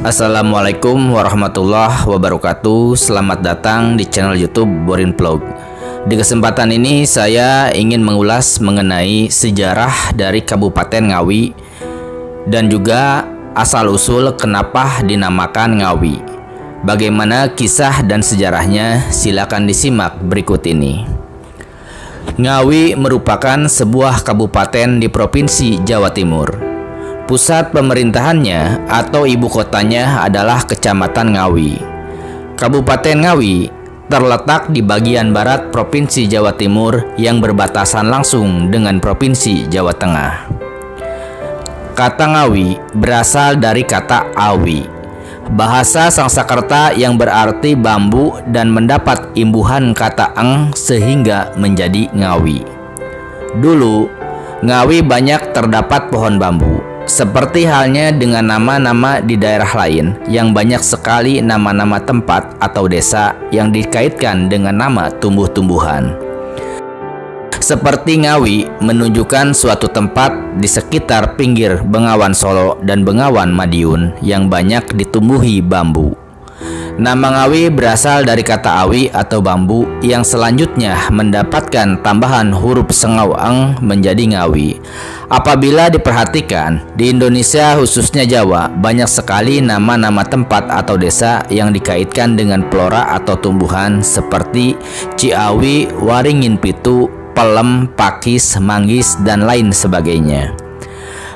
Assalamualaikum warahmatullahi wabarakatuh. Selamat datang di channel YouTube Borin Vlog. Di kesempatan ini saya ingin mengulas mengenai sejarah dari Kabupaten Ngawi dan juga asal-usul kenapa dinamakan Ngawi. Bagaimana kisah dan sejarahnya, silakan disimak berikut ini. Ngawi merupakan sebuah kabupaten di Provinsi Jawa Timur. Pusat pemerintahannya atau ibu kotanya adalah Kecamatan Ngawi. Kabupaten Ngawi terletak di bagian barat Provinsi Jawa Timur yang berbatasan langsung dengan Provinsi Jawa Tengah. Kata Ngawi berasal dari kata Awi, bahasa Sangsekerta yang berarti bambu dan mendapat imbuhan kata eng sehingga menjadi Ngawi. Dulu, Ngawi banyak terdapat pohon bambu. Seperti halnya dengan nama-nama di daerah lain yang banyak sekali nama-nama tempat atau desa yang dikaitkan dengan nama tumbuh-tumbuhan. Seperti Ngawi menunjukkan suatu tempat di sekitar pinggir Bengawan Solo dan Bengawan Madiun yang banyak ditumbuhi bambu. Nama Ngawi berasal dari kata awi atau bambu yang selanjutnya mendapatkan tambahan huruf sengau eng menjadi Ngawi. Apabila diperhatikan, di Indonesia khususnya Jawa banyak sekali nama-nama tempat atau desa yang dikaitkan dengan flora atau tumbuhan seperti Ciawi, Waringin Pitu, Pelem, Pakis, Manggis, dan lain sebagainya.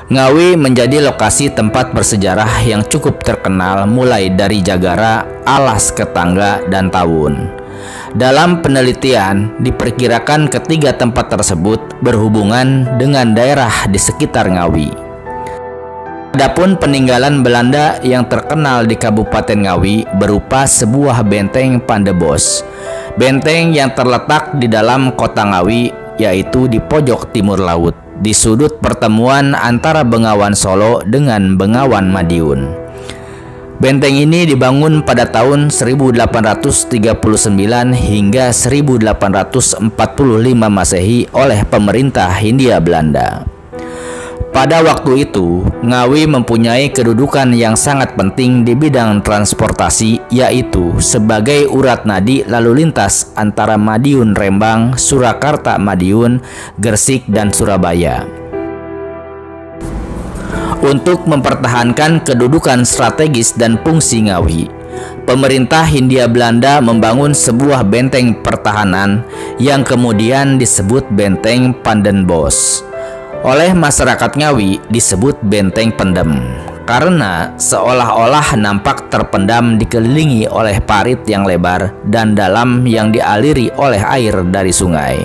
Ngawi menjadi lokasi tempat bersejarah yang cukup terkenal mulai dari Jagara, Alas Ketangga, dan Tawun. Dalam penelitian, diperkirakan ketiga tempat tersebut berhubungan dengan daerah di sekitar Ngawi. Adapun peninggalan Belanda yang terkenal di Kabupaten Ngawi berupa sebuah benteng Pandebos. Benteng yang terletak di dalam kota Ngawi, yaitu di pojok timur laut, di sudut pertemuan antara Bengawan Solo dengan Bengawan Madiun. Benteng ini dibangun pada tahun 1839 hingga 1845 Masehi oleh pemerintah Hindia Belanda. Pada waktu itu, Ngawi mempunyai kedudukan yang sangat penting di bidang transportasi, yaitu sebagai urat nadi lalu lintas antara Madiun Rembang, Surakarta Madiun, Gresik, dan Surabaya. Untuk mempertahankan kedudukan strategis dan fungsi Ngawi, pemerintah Hindia Belanda membangun sebuah benteng pertahanan yang kemudian disebut Benteng Pandenbos. Oleh masyarakat Ngawi disebut Benteng Pendem karena seolah-olah nampak terpendam dikelilingi oleh parit yang lebar dan dalam yang dialiri oleh air dari sungai.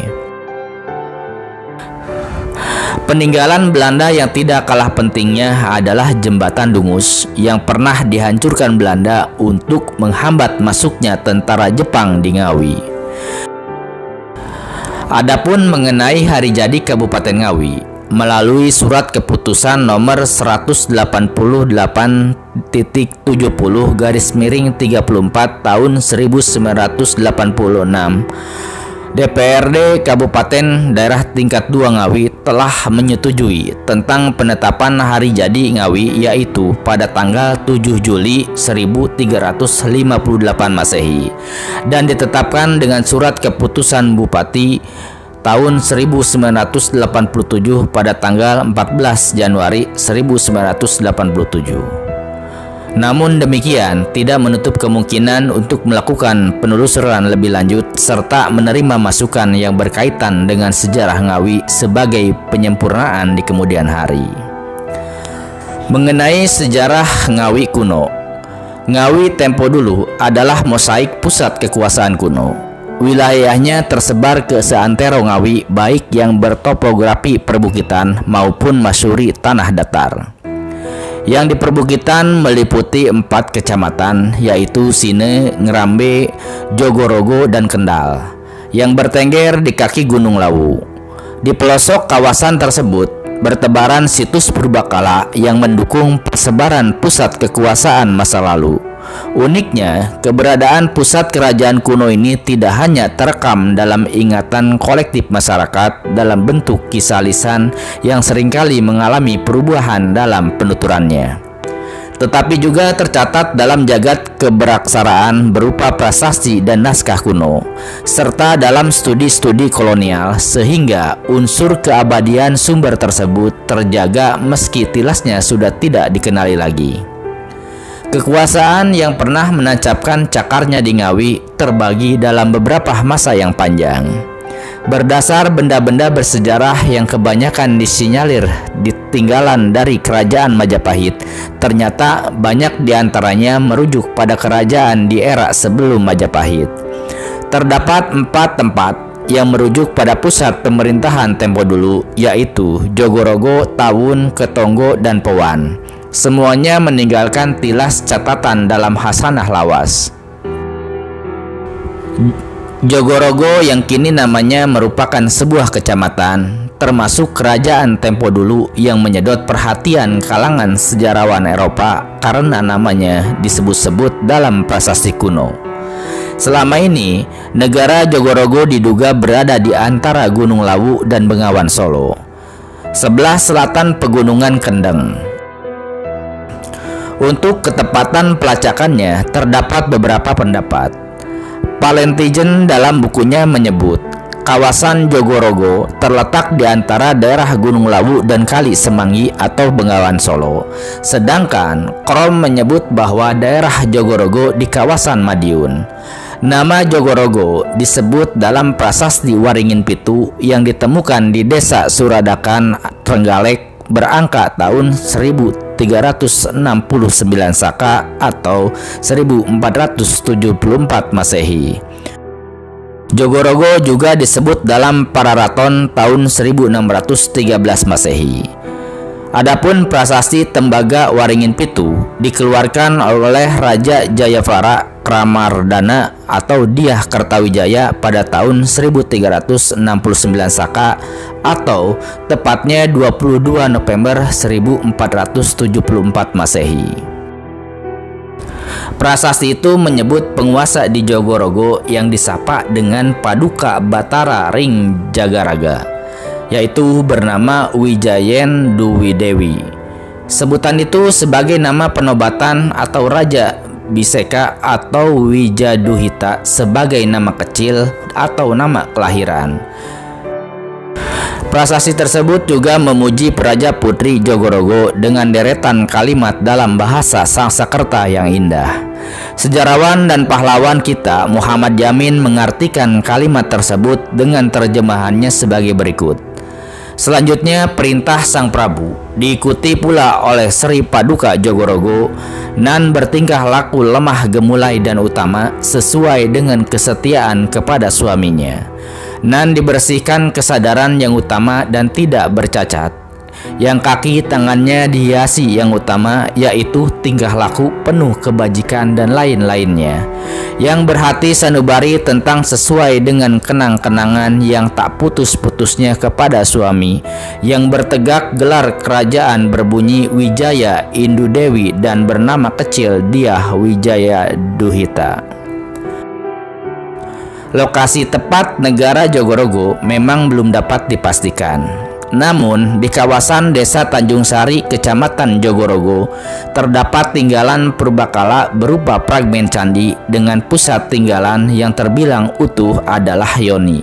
Peninggalan Belanda yang tidak kalah pentingnya adalah Jembatan Dungus yang pernah dihancurkan Belanda untuk menghambat masuknya tentara Jepang di Ngawi. Adapun mengenai hari jadi Kabupaten Ngawi, melalui surat keputusan nomor 180.70/34 tahun 1986, DPRD Kabupaten Daerah Tingkat 2 Ngawi telah menyetujui tentang penetapan hari jadi Ngawi, yaitu pada tanggal 7 Juli 1358 Masehi dan ditetapkan dengan surat keputusan Bupati tahun 1987 pada tanggal 14 Januari 1987. Namun demikian, tidak menutup kemungkinan untuk melakukan penelusuran lebih lanjut serta menerima masukan yang berkaitan dengan sejarah Ngawi sebagai penyempurnaan di kemudian hari. Mengenai sejarah Ngawi kuno, Ngawi tempo dulu adalah mosaik pusat kekuasaan kuno. Wilayahnya tersebar ke seantero Ngawi, baik yang bertopografi perbukitan maupun masyuri tanah datar. Yang di perbukitan meliputi 4 kecamatan, yaitu Sine, Ngerambe, Jogorogo, dan Kendal, yang bertengger di kaki Gunung Lawu. Di pelosok kawasan tersebut bertebaran situs purbakala yang mendukung persebaran pusat kekuasaan masa lalu. Uniknya, keberadaan pusat kerajaan kuno ini tidak hanya terekam dalam ingatan kolektif masyarakat dalam bentuk kisah lisan yang seringkali mengalami perubahan dalam penuturannya, tetapi juga tercatat dalam jagat keberaksaraan berupa prasasti dan naskah kuno, serta dalam studi-studi kolonial, sehingga unsur keabadian sumber tersebut terjaga meski tilasnya sudah tidak dikenali lagi. Kekuasaan yang pernah menancapkan cakarnya di Ngawi terbagi dalam beberapa masa yang panjang. Berdasar benda-benda bersejarah yang kebanyakan disinyalir ditinggalan dari kerajaan Majapahit, ternyata banyak diantaranya merujuk pada kerajaan di era sebelum Majapahit. Terdapat 4 tempat yang merujuk pada pusat pemerintahan tempo dulu, yaitu Jogorogo, Tawun, Ketonggo, dan Powan. Semuanya meninggalkan tilas catatan dalam Hasanah Lawas. Jogorogo yang kini namanya merupakan sebuah kecamatan, termasuk kerajaan tempo dulu yang menyedot perhatian kalangan sejarawan Eropa karena namanya disebut-sebut dalam prasasti kuno. Selama ini, negara Jogorogo diduga berada di antara Gunung Lawu dan Bengawan Solo, sebelah selatan Pegunungan Kendeng. Untuk ketepatan pelacakannya, terdapat beberapa pendapat. Palentigen dalam bukunya menyebut kawasan Jogorogo terletak di antara daerah Gunung Lawu dan Kali Semanggi atau Bengawan Solo, sedangkan Krom menyebut bahwa daerah Jogorogo di kawasan Madiun. Nama Jogorogo disebut dalam prasasti Waringin Pitu yang ditemukan di desa Suradakan, Trenggalek, berangka tahun 1369 Saka atau 1474 Masehi. Jogorogo juga disebut dalam Pararaton tahun 1613 Masehi. Adapun prasasti Tembaga Waringin Pitu dikeluarkan oleh Raja Jayavara Kramardana atau Dyah Kertawijaya pada tahun 1369 Saka atau tepatnya 22 November 1474 Masehi. Prasasti itu menyebut penguasa di Jogorogo yang disapa dengan Paduka Batara Ring Jagaraga, yaitu bernama Wijayen Duwidewi. Sebutan itu sebagai nama penobatan atau Raja Biseka atau Wijaduhita sebagai nama kecil atau nama kelahiran. Prasasti tersebut juga memuji Praja Putri Jogorogo dengan deretan kalimat dalam bahasa Sangsakerta yang indah. Sejarawan dan pahlawan kita Muhammad Yamin mengartikan kalimat tersebut dengan terjemahannya sebagai berikut. Selanjutnya perintah Sang Prabu diikuti pula oleh Sri Paduka Jogorogo, nan bertingkah laku lemah gemulai dan utama sesuai dengan kesetiaan kepada suaminya, nan dibersihkan kesadaran yang utama dan tidak bercacat, yang kaki tangannya dihiasi yang utama yaitu tingkah laku penuh kebajikan dan lain-lainnya, yang berhati sanubari tentang sesuai dengan kenang-kenangan yang tak putus-putusnya kepada suami, yang bertegak gelar kerajaan berbunyi Wijaya Indu Dewi dan bernama kecil Dyah Wijaya Duhita. Lokasi tepat negara Jogorogo memang belum dapat dipastikan. Namun, di kawasan Desa Tanjung Sari, Kecamatan Jogorogo, terdapat tinggalan purbakala berupa fragmen candi dengan pusat tinggalan yang terbilang utuh adalah Yoni.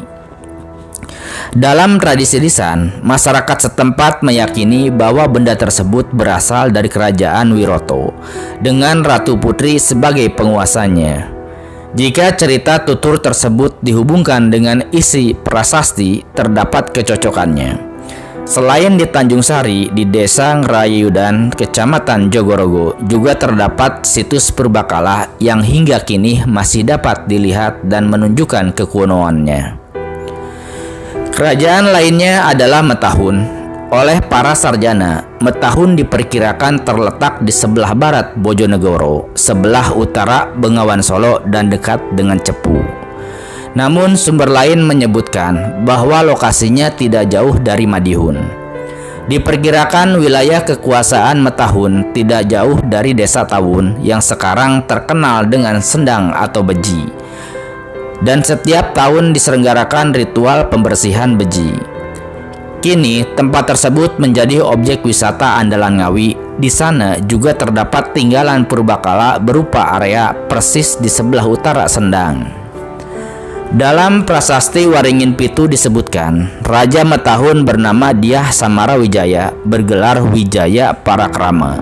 Dalam tradisi lisan, masyarakat setempat meyakini bahwa benda tersebut berasal dari kerajaan Wiroto, dengan Ratu Putri sebagai penguasanya. Jika cerita tutur tersebut dihubungkan dengan isi prasasti, terdapat kecocokannya. Selain di Tanjung Sari, di Desa Ngrayudan, Kecamatan Jogorogo, juga terdapat situs purbakala yang hingga kini masih dapat dilihat dan menunjukkan kekunoannya. Kerajaan lainnya adalah Metahun. Oleh para sarjana, Metahun diperkirakan terletak di sebelah barat Bojonegoro, sebelah utara Bengawan Solo, dan dekat dengan Cepu. Namun sumber lain menyebutkan bahwa lokasinya tidak jauh dari Madiun. Diperkirakan wilayah kekuasaan Metahun tidak jauh dari Desa Tawun yang sekarang terkenal dengan sendang atau beji. Dan setiap tahun diselenggarakan ritual pembersihan beji. Kini tempat tersebut menjadi objek wisata andalan Ngawi Di sana juga terdapat tinggalan purbakala berupa area persis di sebelah utara Sendang. Dalam prasasti Waringin Pitu disebutkan, Raja Metahun bernama Dyah Samara Wijaya bergelar Wijaya Parakrama.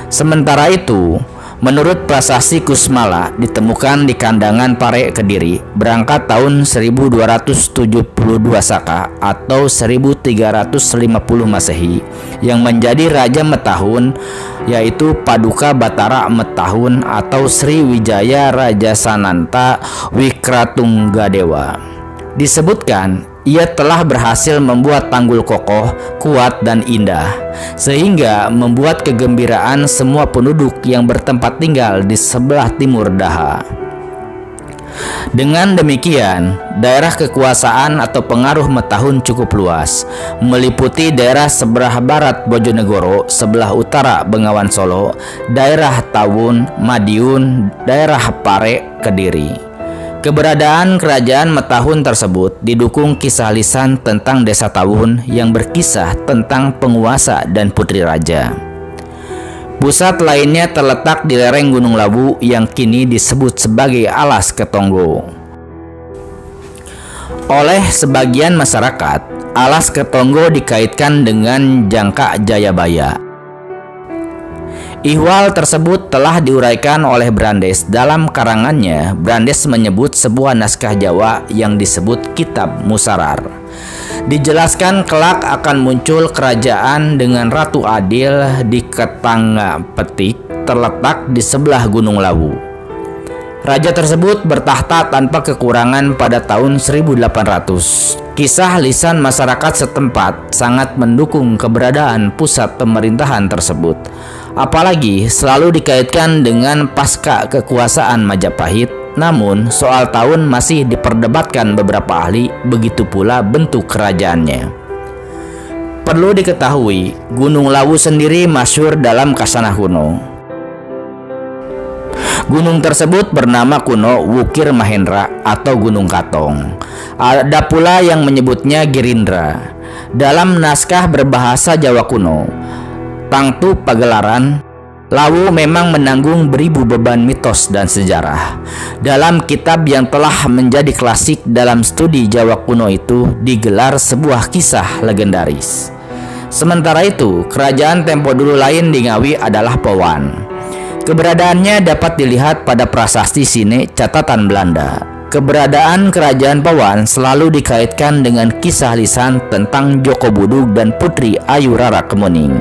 Sementara itu, menurut prasasti Kusmala ditemukan di Kandangan Pare Kediri berangkat tahun 1272 Saka atau 1350 Masehi yang menjadi Raja Metahun yaitu Paduka Batara Metahun atau Sri Wijaya Raja Sananta Wikratunggadewa. Disebutkan ia telah berhasil membuat tanggul kokoh, kuat dan indah, sehingga membuat kegembiraan semua penduduk yang bertempat tinggal di sebelah timur Daha. Dengan demikian, daerah kekuasaan atau pengaruh Metahun cukup luas, meliputi daerah sebelah barat Bojonegoro, sebelah utara Bengawan Solo, daerah Tawun, Madiun, daerah Pare, Kediri. Keberadaan kerajaan Metahun tersebut didukung kisah lisan tentang Desa Tawun yang berkisah tentang penguasa dan putri raja. Pusat lainnya terletak di lereng Gunung Lawu yang kini disebut sebagai Alas Ketonggo. Oleh sebagian masyarakat, Alas Ketonggo dikaitkan dengan Jangka Jayabaya. Ihwal tersebut telah diuraikan oleh Brandes dalam karangannya. Brandes menyebut sebuah naskah Jawa yang disebut Kitab Musarar. Dijelaskan kelak akan muncul kerajaan dengan Ratu Adil di Ketanga Petik terletak di sebelah Gunung Lawu. Raja tersebut bertahta tanpa kekurangan pada tahun 1800. Kisah lisan masyarakat setempat sangat mendukung keberadaan pusat pemerintahan tersebut. Apalagi selalu dikaitkan dengan pasca kekuasaan Majapahit. Namun soal tahun masih diperdebatkan beberapa ahli, begitu pula bentuk kerajaannya. Perlu diketahui, Gunung Lawu sendiri masyhur dalam kasanah kuno. Gunung tersebut bernama kuno Wukir Mahendra atau Gunung Katong. Ada pula yang menyebutnya Girindra. Dalam naskah berbahasa Jawa kuno, Tangtu Pagelaran, Lawu memang menanggung beribu beban mitos dan sejarah. Dalam kitab yang telah menjadi klasik dalam studi Jawa kuno itu digelar sebuah kisah legendaris. Sementara itu, kerajaan tempo dulu lain di Ngawi adalah Powan. Keberadaannya dapat dilihat pada prasasti Sine catatan Belanda. Keberadaan kerajaan Powan selalu dikaitkan dengan kisah lisan tentang Joko Budug dan Putri Ayu Rara Kemuning.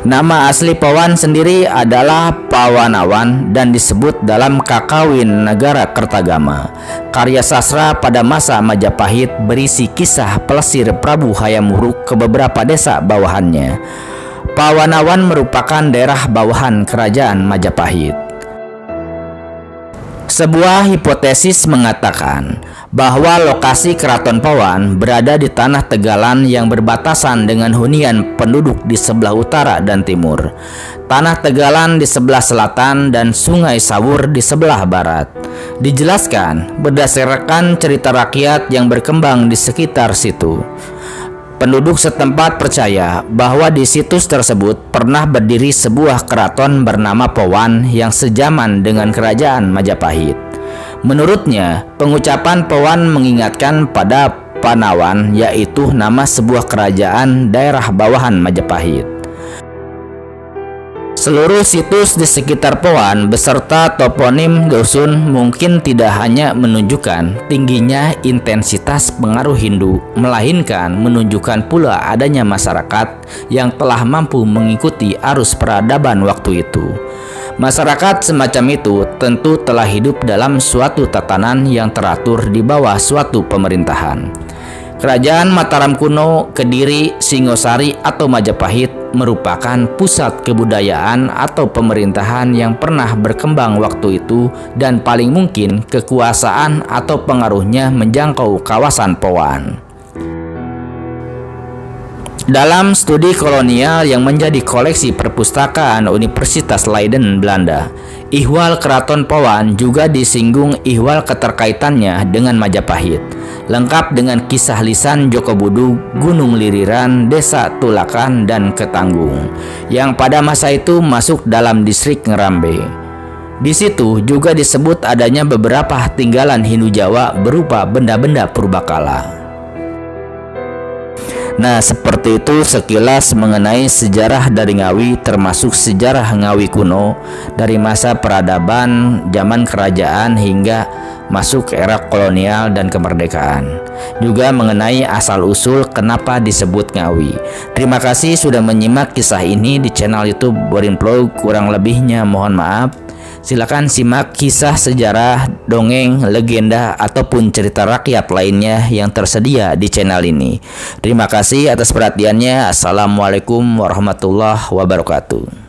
Nama asli Powan sendiri adalah Pawanawan dan disebut dalam Kakawin Negara Kertagama, karya sastra pada masa Majapahit berisi kisah pelesir Prabu Hayam Wuruk ke beberapa desa bawahannya. Pawanawan merupakan daerah bawahan kerajaan Majapahit. Sebuah hipotesis mengatakan bahwa lokasi Keraton Powan berada di tanah Tegalan yang berbatasan dengan hunian penduduk di sebelah utara dan timur, tanah Tegalan di sebelah selatan, dan Sungai Sawur di sebelah barat. Dijelaskan berdasarkan cerita rakyat yang berkembang di sekitar situ. Penduduk setempat percaya bahwa di situs tersebut pernah berdiri sebuah keraton bernama Powan yang sejaman dengan kerajaan Majapahit. Menurutnya, pengucapan Powan mengingatkan pada Panawan, yaitu nama sebuah kerajaan daerah bawahan Majapahit. Seluruh situs di sekitar Powan beserta toponim dusun mungkin tidak hanya menunjukkan tingginya intensitas pengaruh Hindu, melainkan menunjukkan pula adanya masyarakat yang telah mampu mengikuti arus peradaban waktu itu. Masyarakat semacam itu tentu telah hidup dalam suatu tatanan yang teratur di bawah suatu pemerintahan. Kerajaan Mataram kuno, Kediri, Singosari atau Majapahit merupakan pusat kebudayaan atau pemerintahan yang pernah berkembang waktu itu dan paling mungkin kekuasaan atau pengaruhnya menjangkau kawasan Powan. Dalam studi kolonial yang menjadi koleksi perpustakaan Universitas Leiden, Belanda, ihwal Keraton Powan juga disinggung ihwal keterkaitannya dengan Majapahit, lengkap dengan kisah lisan Joko Budu, Gunung Liriran, Desa Tulakan, dan Ketanggung, yang pada masa itu masuk dalam distrik Ngerambe. Di situ juga disebut adanya beberapa tinggalan Hindu Jawa berupa benda-benda purbakala. Nah, seperti itu sekilas mengenai sejarah dari Ngawi, termasuk sejarah Ngawi kuno dari masa peradaban, zaman kerajaan hingga masuk ke era kolonial dan kemerdekaan. Juga mengenai asal-usul kenapa disebut Ngawi. Terima kasih sudah menyimak kisah ini di channel YouTube Borin Vlog. Kurang lebihnya mohon maaf. Silakan simak kisah sejarah, dongeng, legenda, ataupun cerita rakyat lainnya yang tersedia di channel ini. Terima kasih atas perhatiannya. Assalamualaikum warahmatullahi wabarakatuh.